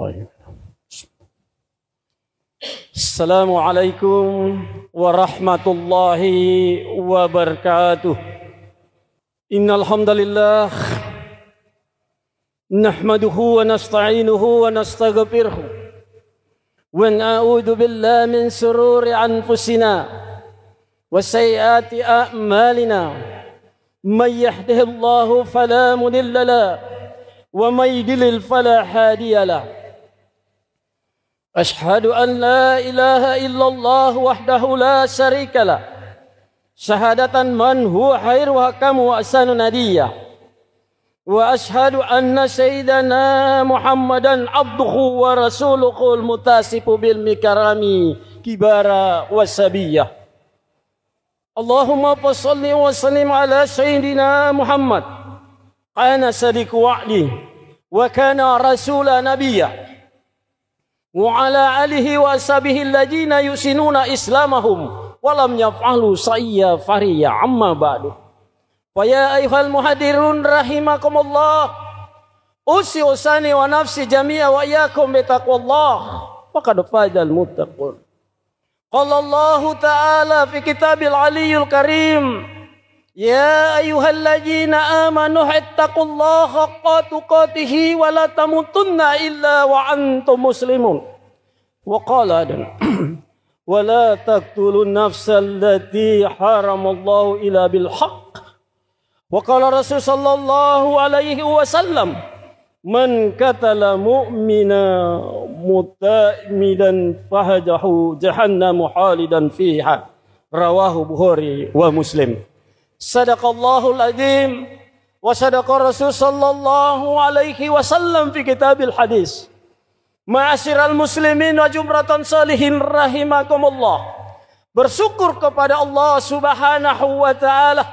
طيب. السلام عليكم ورحمة الله وبركاته. إن الحمد لله نحمده ونستعينه ونستغفره ونعوذ بالله من شرور أنفسنا وسيئات أعمالنا. من يهده الله فلا مضل له ومن يضلل فلا هادي له. أشهد أن لا إله إلا الله وحده لا شريك له شهادة من هو خير وحكم وأحسن نديا. وأشهد أن سيدنا محمدا عبده ورسوله المتصف بالمكرم كبارا وسبيا. اللهم صل وسلم على سيدنا محمد كان صديق وعده وكان رسول نبيا وعلى آله وأصحابه الذين يحسنون إسلامهم ولم يفعلوا سيئا فريا. أما بعد فيا أيها المحاضرون رحمكم الله أوصي ونفسي جميعا وإياكم بتقوى الله فقد فاز المتقون. قال الله تعالى في كتاب العلي الكريم يا أيها الذين آمنوا اتقوا الله حق تقاته ولا تموتن إلا وأنتم مسلمون. وقال ولا تقتلوا النفس التي حرم الله إلا بالحق. وقال الرسول صلى الله عليه وسلم من قتل مؤمنا متعمدا فحجه جهنم خالدا فيها. رواه البخاري ومسلم. Sadaqallahul azim wa sadaqa Rasul sallallahu alaihi wasallam fi kitabil hadis. Ma'asyiral muslimin wa jumratan salihin rahimakumullah. Bersyukur kepada Allah Subhanahu wa taala.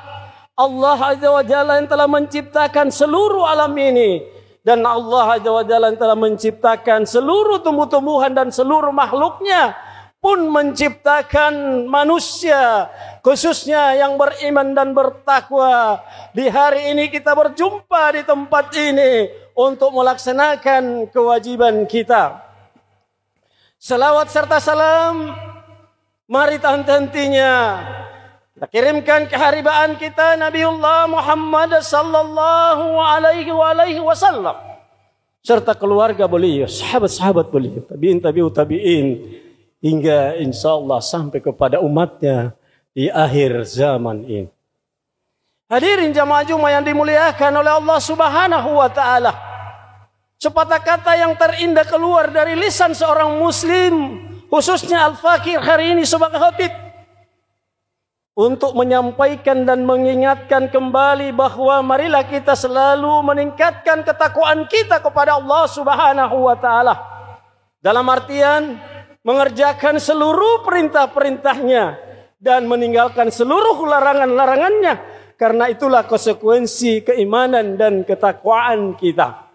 Allah Azza wa Jalla yang telah menciptakan seluruh alam ini dan Allah Azza wa Jalla yang telah menciptakan seluruh tumbuh-tumbuhan dan seluruh makhluknya pun menciptakan manusia khususnya yang beriman dan bertakwa. Di hari ini kita berjumpa di tempat ini untuk melaksanakan kewajiban kita. Salawat serta salam mari henti-hentinya kita kirimkan keharibaan kita Nabiullah Muhammad sallallahu alaihi wasallam serta keluarga beliau, sahabat-sahabat beliau, tabi'in hingga insyaallah sampai kepada umatnya di akhir zaman ini. Hadirin jamaah Jumat yang dimuliakan oleh Allah Subhanahu wa taala. Sepatah kata yang terindah keluar dari lisan seorang muslim, khususnya Al-Fakir hari ini sebagai khatib, untuk menyampaikan dan mengingatkan kembali bahwa marilah kita selalu meningkatkan ketakwaan kita kepada Allah Subhanahu wa taala. Dalam artian mengerjakan seluruh perintah-perintahnya dan meninggalkan seluruh larangan-larangannya. Karena itulah konsekuensi keimanan dan ketakwaan kita.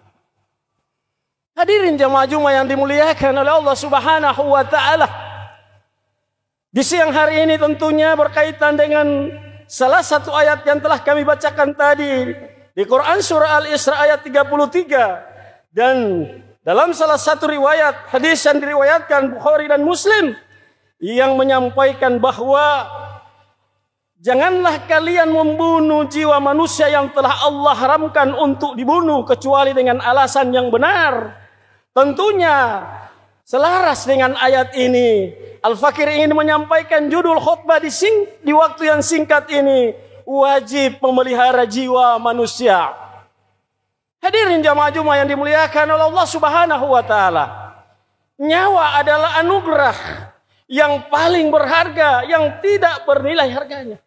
Hadirin jamaah Jumat yang dimuliakan oleh Allah Subhanahu wa taala. Di siang hari ini tentunya berkaitan dengan salah satu ayat yang telah kami bacakan tadi di Quran surah Al-Isra ayat 33 dan dalam salah satu riwayat hadis yang diriwayatkan Bukhari dan Muslim yang menyampaikan bahwa janganlah kalian membunuh jiwa manusia yang telah Allah haramkan untuk dibunuh kecuali dengan alasan yang benar. Tentunya selaras dengan ayat ini, Al-Fakir ingin menyampaikan judul khutbah di waktu yang singkat ini, wajib memelihara jiwa manusia. Hadirin jamaah Jumat yang dimuliakan oleh Allah Subhanahu wa taala. Nyawa adalah anugerah yang paling berharga, yang tidak bernilai harganya.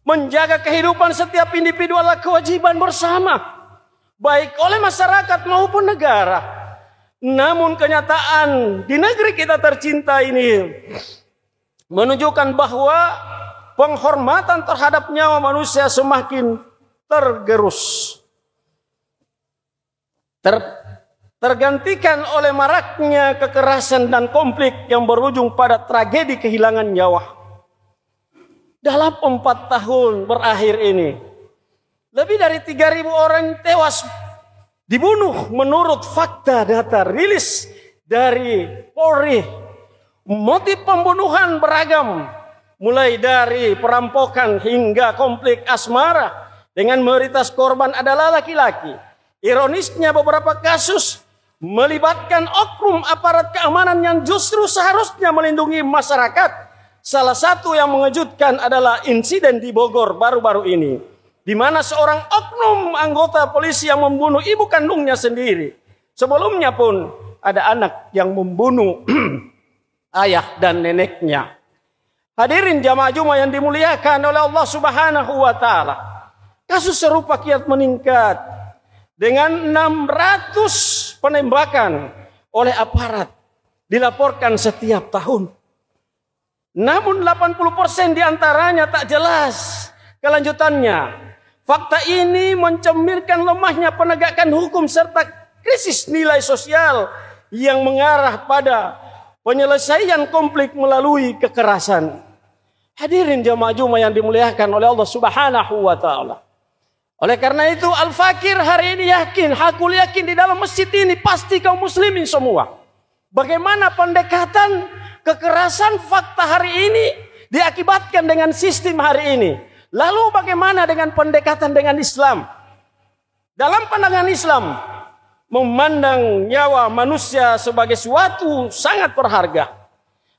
Menjaga kehidupan setiap individu adalah kewajiban bersama, baik oleh masyarakat maupun negara. Namun kenyataan di negeri kita tercinta ini menunjukkan bahwa penghormatan terhadap nyawa manusia semakin tergerus. Tergantikan oleh maraknya kekerasan dan konflik yang berujung pada tragedi kehilangan nyawa. Dalam 4 tahun berakhir ini, lebih dari 3.000 orang tewas dibunuh menurut fakta data rilis dari Polri. Motif pembunuhan beragam, mulai dari perampokan hingga konflik asmara dengan mayoritas korban adalah laki-laki. Ironisnya beberapa kasus melibatkan oknum aparat keamanan yang justru seharusnya melindungi masyarakat. Salah satu yang mengejutkan adalah insiden di Bogor baru-baru ini, di mana seorang oknum anggota polisi yang membunuh ibu kandungnya sendiri. Sebelumnya pun ada anak yang membunuh ayah dan neneknya. Hadirin jamaah Jumat yang dimuliakan oleh Allah Subhanahu wa taala. Kasus serupa kiat meningkat dengan 600 penembakan oleh aparat dilaporkan setiap tahun. Namun 80% diantaranya tak jelas kelanjutannya. Fakta ini mencerminkan lemahnya penegakan hukum serta krisis nilai sosial yang mengarah pada penyelesaian konflik melalui kekerasan. Hadirin jamaah Jumat yang dimuliakan oleh Allah Subhanahu wa taala. Oleh karena itu Al-Fakir hari ini yakin, hakul yakin di dalam masjid ini pasti kaum muslimin semua. Bagaimana pendekatan kekerasan fakta hari ini diakibatkan dengan sistem hari ini. Lalu bagaimana dengan pendekatan dengan Islam? Dalam pandangan Islam, memandang nyawa manusia sebagai suatu sangat berharga.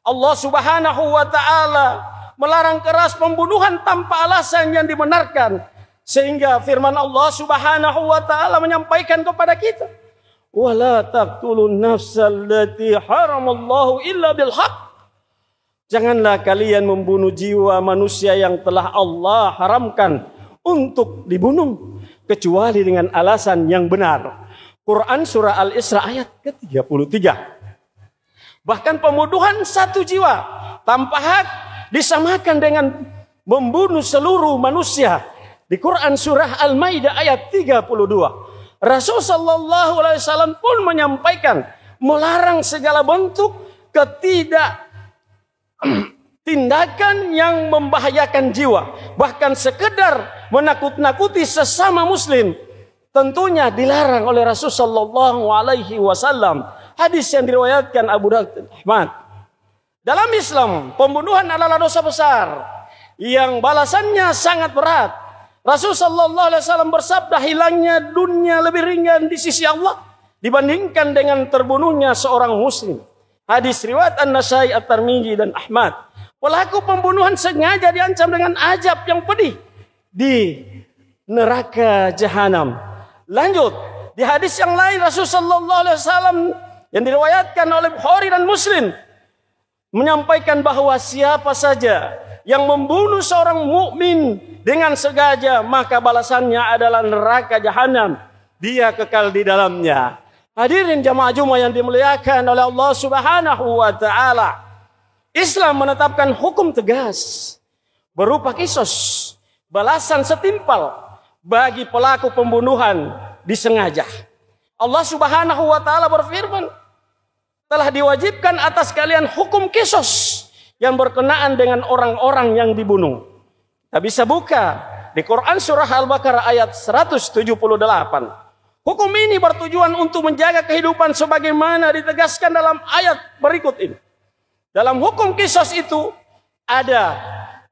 Allah Subhanahu wa taala melarang keras pembunuhan tanpa alasan yang dibenarkan. Sehingga firman Allah Subhanahu wa taala menyampaikan kepada kita, "Wala taqtulun nafsal lati haramallahu illa bil haqq." Janganlah kalian membunuh jiwa manusia yang telah Allah haramkan untuk dibunuh kecuali dengan alasan yang benar. Quran surah Al-Isra ayat ke-33. Bahkan pembunuhan satu jiwa tanpa hak disamakan dengan membunuh seluruh manusia. Di Quran surah Al-Maidah ayat 32. Rasul sallallahu alaihi wasallam pun menyampaikan melarang segala bentuk tindakan yang membahayakan jiwa, bahkan sekedar menakut-nakuti sesama muslim tentunya dilarang oleh Rasul sallallahu alaihi wasallam. Hadis yang diriwayatkan Abu Daud Ahmad. Dalam Islam, pembunuhan adalah dosa besar yang balasannya sangat berat. Rasul sallallahu alaihi wasallam bersabda, hilangnya dunia lebih ringan di sisi Allah dibandingkan dengan terbunuhnya seorang muslim. Hadis riwayat An-Nasai, At-Tirmidzi dan Ahmad. Pelaku pembunuhan sengaja diancam dengan azab yang pedih di neraka jahanam. Lanjut, di hadis yang lain Rasul sallallahu alaihi wasallam yang diriwayatkan oleh Bukhari dan Muslim menyampaikan bahwa siapa saja yang membunuh seorang mukmin dengan sengaja, maka balasannya adalah neraka jahanam. Dia kekal di dalamnya. Hadirin jamaah Jumat yang dimuliakan oleh Allah Subhanahu wa taala. Islam menetapkan hukum tegas berupa qisas, balasan setimpal bagi pelaku pembunuhan disengaja. Allah Subhanahu wa taala berfirman, telah diwajibkan atas kalian hukum qisas yang berkenaan dengan orang-orang yang dibunuh. Kita bisa buka di Quran surah Al-Baqarah ayat 178. Hukum ini bertujuan untuk menjaga kehidupan sebagaimana ditegaskan dalam ayat berikut ini. Dalam hukum qisas itu ada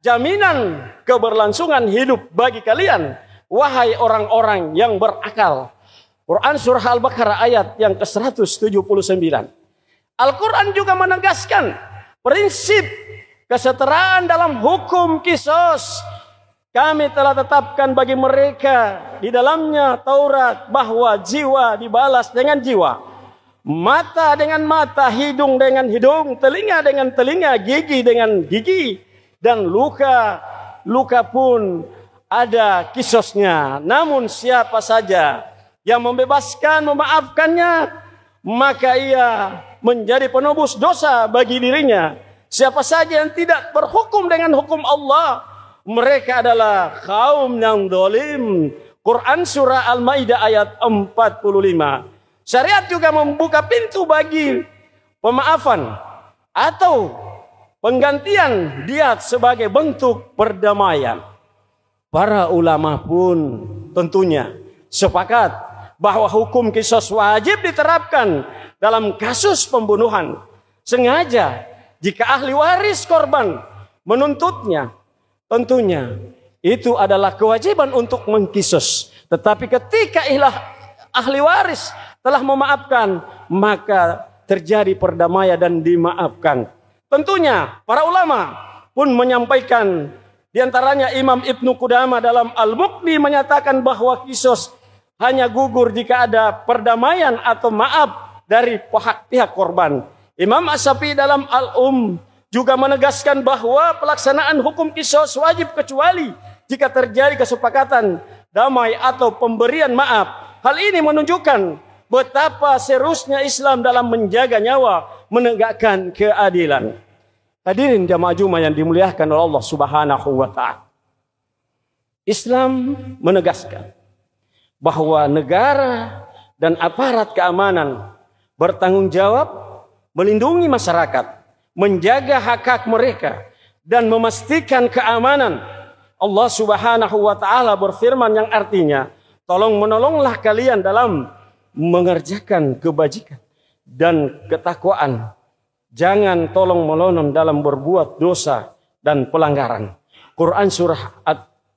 jaminan keberlangsungan hidup bagi kalian, wahai orang-orang yang berakal. Quran surah Al-Baqarah ayat yang ke-179. Al-Quran juga menegaskan prinsip kesetaraan dalam hukum qisas. Kami telah tetapkan bagi mereka di dalamnya Taurat bahwa jiwa dibalas dengan jiwa, mata dengan mata, hidung dengan hidung, telinga dengan telinga, gigi dengan gigi, dan luka pun ada qisasnya. Namun siapa saja yang membebaskan, memaafkannya, maka ia menjadi penebus dosa bagi dirinya. Siapa saja yang tidak berhukum dengan hukum Allah, mereka adalah kaum yang zalim. Quran surah Al-Maidah ayat 45. Syariat juga membuka pintu bagi pemaafan atau penggantian diat sebagai bentuk perdamaian. Para ulama pun tentunya sepakat bahwa hukum kisos wajib diterapkan dalam kasus pembunuhan sengaja jika ahli waris korban menuntutnya. Tentunya itu adalah kewajiban untuk mengkisos. Tetapi ketika ahli waris telah memaafkan, maka terjadi perdamaian dan dimaafkan. Tentunya para ulama pun menyampaikan, diantaranya Imam Ibnu Qudamah dalam Al-Muqni menyatakan bahwa kisos hanya gugur jika ada perdamaian atau maaf dari pihak korban. Imam As-Syafi'i dalam juga menegaskan bahwa pelaksanaan hukum kisos wajib kecuali jika terjadi kesepakatan damai atau pemberian maaf. Hal ini menunjukkan betapa seriusnya Islam dalam menjaga nyawa, menegakkan keadilan. Hadirin jamaah Jumat yang dimuliakan oleh Allah Subhanahu wa taala. Islam menegaskan bahwa negara dan aparat keamanan bertanggung jawab melindungi masyarakat, menjaga hak-hak mereka dan memastikan keamanan. Allah Subhanahu wa taala berfirman yang artinya, tolong menolonglah kalian dalam mengerjakan kebajikan dan ketakwaan. Jangan tolong menolong dalam berbuat dosa dan pelanggaran. Quran surah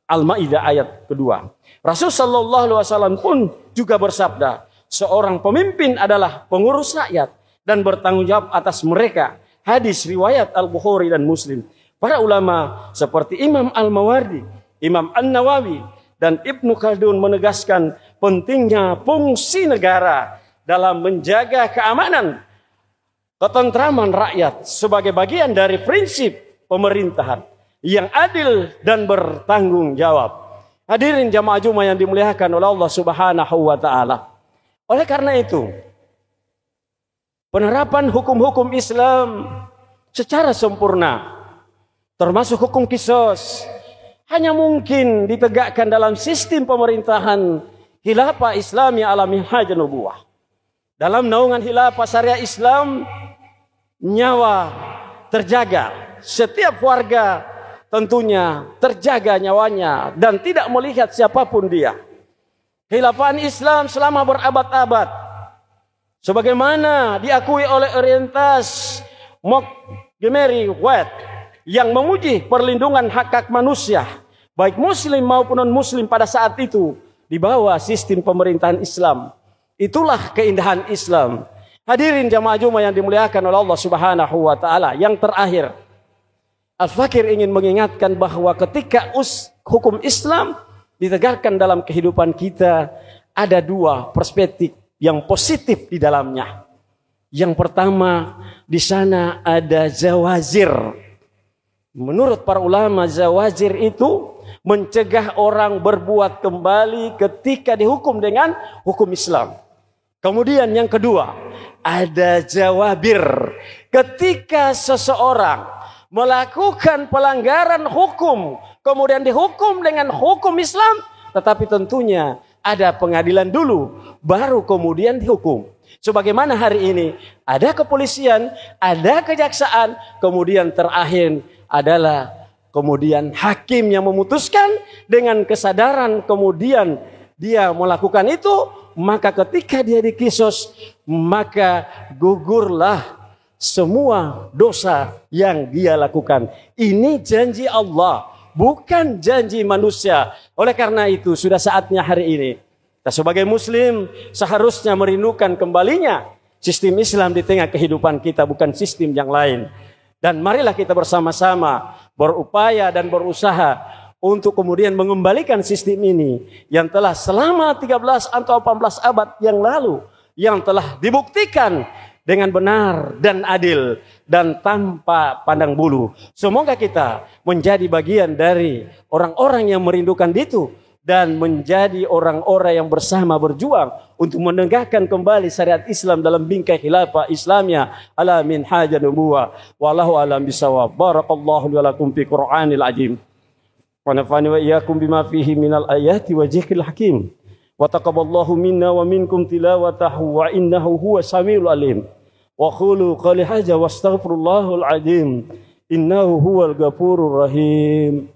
Al-Maidah ayat kedua. Rasul sallallahu alaihi wasallam pun juga bersabda, seorang pemimpin adalah pengurus rakyat dan bertanggung jawab atas mereka. Hadis riwayat Al-Bukhari dan Muslim. Para ulama seperti Imam Al-Mawardi, Imam An-Nawawi, dan Ibnu Khaldun menegaskan pentingnya fungsi negara dalam menjaga keamanan, ketentraman rakyat sebagai bagian dari prinsip pemerintahan yang adil dan bertanggung jawab. Hadirin jamaah Jumat yang dimuliakan oleh Allah Subhanahu wa taala. Oleh karena itu, penerapan hukum-hukum Islam secara sempurna, termasuk hukum kisos, hanya mungkin ditegakkan dalam sistem pemerintahan khilafah Islami ala minhaj nubuwah. Dalam naungan khilafah syariah Islam, nyawa terjaga. Setiap warga tentunya terjaga nyawanya dan tidak melihat siapapun dia. Khilafah Islam selama berabad-abad, sebagaimana diakui oleh Orientas Montgomery Watt yang menguji perlindungan hak-hak manusia, baik muslim maupun non-muslim pada saat itu, di bawah sistem pemerintahan Islam. Itulah keindahan Islam. Hadirin jamaah Jumat yang dimuliakan oleh Allah Subhanahu wa taala. Yang terakhir, Al-Fakir ingin mengingatkan bahwa ketika hukum Islam ditegakkan dalam kehidupan kita, ada dua perspektif yang positif di dalamnya. Yang pertama, di sana ada zawazir. Menurut para ulama, zawazir itu mencegah orang berbuat kembali ketika dihukum dengan hukum Islam. Kemudian yang kedua, ada jawabir. Ketika seseorang melakukan pelanggaran hukum, kemudian dihukum dengan hukum Islam, tetapi tentunya ada pengadilan dulu, baru kemudian dihukum. Sebagaimana hari ini, ada kepolisian, ada kejaksaan, kemudian terakhir adalah kemudian hakim yang memutuskan dengan kesadaran kemudian dia melakukan itu, maka ketika dia dikisos, maka gugurlah semua dosa yang dia lakukan. Ini janji Allah, bukan janji manusia. Oleh karena itu sudah saatnya hari ini kita sebagai muslim seharusnya merindukan kembalinya sistem Islam di tengah kehidupan kita, bukan sistem yang lain. Dan marilah kita bersama-sama berupaya dan berusaha untuk kemudian mengembalikan sistem ini yang telah selama 13 atau 18 abad yang lalu, yang telah dibuktikan dengan benar dan adil dan tanpa pandang bulu. Semoga kita menjadi bagian dari orang-orang yang merindukan itu dan menjadi orang-orang yang bersama berjuang untuk menegakkan kembali syariat Islam dalam bingkai khilafah Islamnya ala minhaj nubuwah. Wallahu a'lam bishawab. Barakallahu li wa lakum fi Qur'anil azim. Wa nafa'ani wa iyyakum bima fihi minal ayati wa dzikril hakim. Wa taqabbalallahu minna wa minkum tilawatahu wa innahu huwas samiul alim. Wa qulu qali hadza wastaghfirullahal azim. Innahu huwal ghafurur rahim.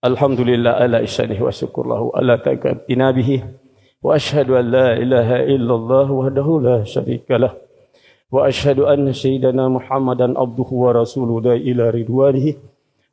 Alhamdulillah ala ihsanihi wa syukurlahu ala ta'atina bihi. Wa ashhadu an la ilaha illallah wahdahu la syarikalah. Wa ashhadu anna sayyidina Muhammadan abduhu wa rasuluhu da ila ridwanihi.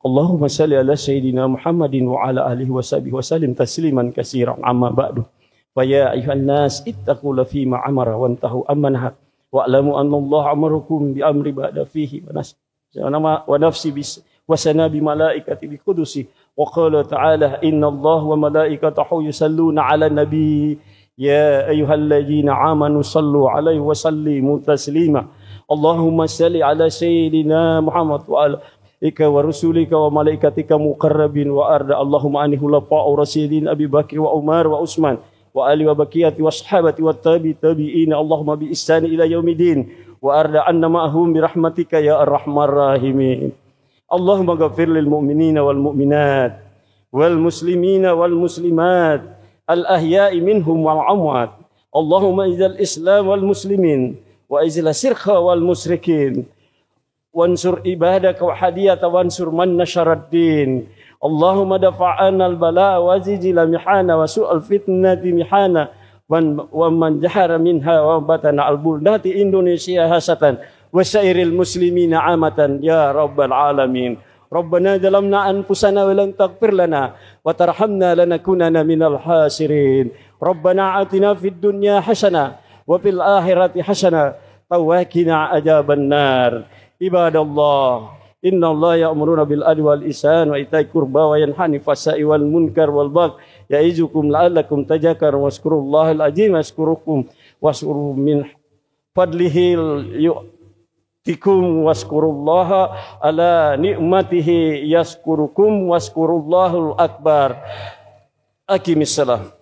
Allahumma salli ala sayyidina Muhammadin wa ala alihi wa sahbihi wa sallim tasliman katsiran amma ba'du. Fa ya ayuhan nas ittaqu la fi ma amara wa antahu ammanha wa alamu anna Allah amarukum bi amri ba'da fihi wa nafsi bis wa sanabi malaikati bi qudusi wa qala ta'ala inna Allah wa malaikatahu yusalluna 'alan nabi ya ayyuhalladzina amanu sallu 'alaihi wa sallimu taslima. Allahumma salli ala sayyidina Muhammad wa ala ika wa rusulika wa malaikatika muqarrabin wa arda Allahumma anni khulafa'ur rasyidin Abi Bakr wa Umar wa Utsman wa ali wa baqiyati wa sahabati wa tabi'in Allahumma bi ihsani ila yaumidin wa arda anna ma'hum bi rahmatika ya arhamar rahimin. Allahumma ghafir lil mu'minina wal mu'minat wal muslimina wal muslimat al ahya'i minhum wal amwat. Allahumma izzil islam wal muslimin wa izzil sirqa wal musyrikin wansur ibadaka wa hadiyata wansur man nasharad din. Allahumma dafa'ana al bala wa zidil mihana wa su'al fitnati mihana wa man jahara minha wa batana al buldati Indonesia hasatan wa sairil muslimina amatan ya rabbal alamin. Rabbana zalamna anfusana wa lam taghfir lana wa tarhamna lanakunanna minal khasirin. Rabbana atina fid dunya hasanah wa fil akhirati hasanah wa qina adzaban nar. Ibadallah, innallaha ya'muruna bil adli wal ihsan wa ita'i qurba wa yanhani fasai wal munkar wal bagh ya'izukum la'allakum tadhakkarun wazkurullahal azim yazkurukum wasuru min fadlihi tikum waskurullaha ala ni'matihi yaskurukum waskurullahul akbar. Aqimissalam.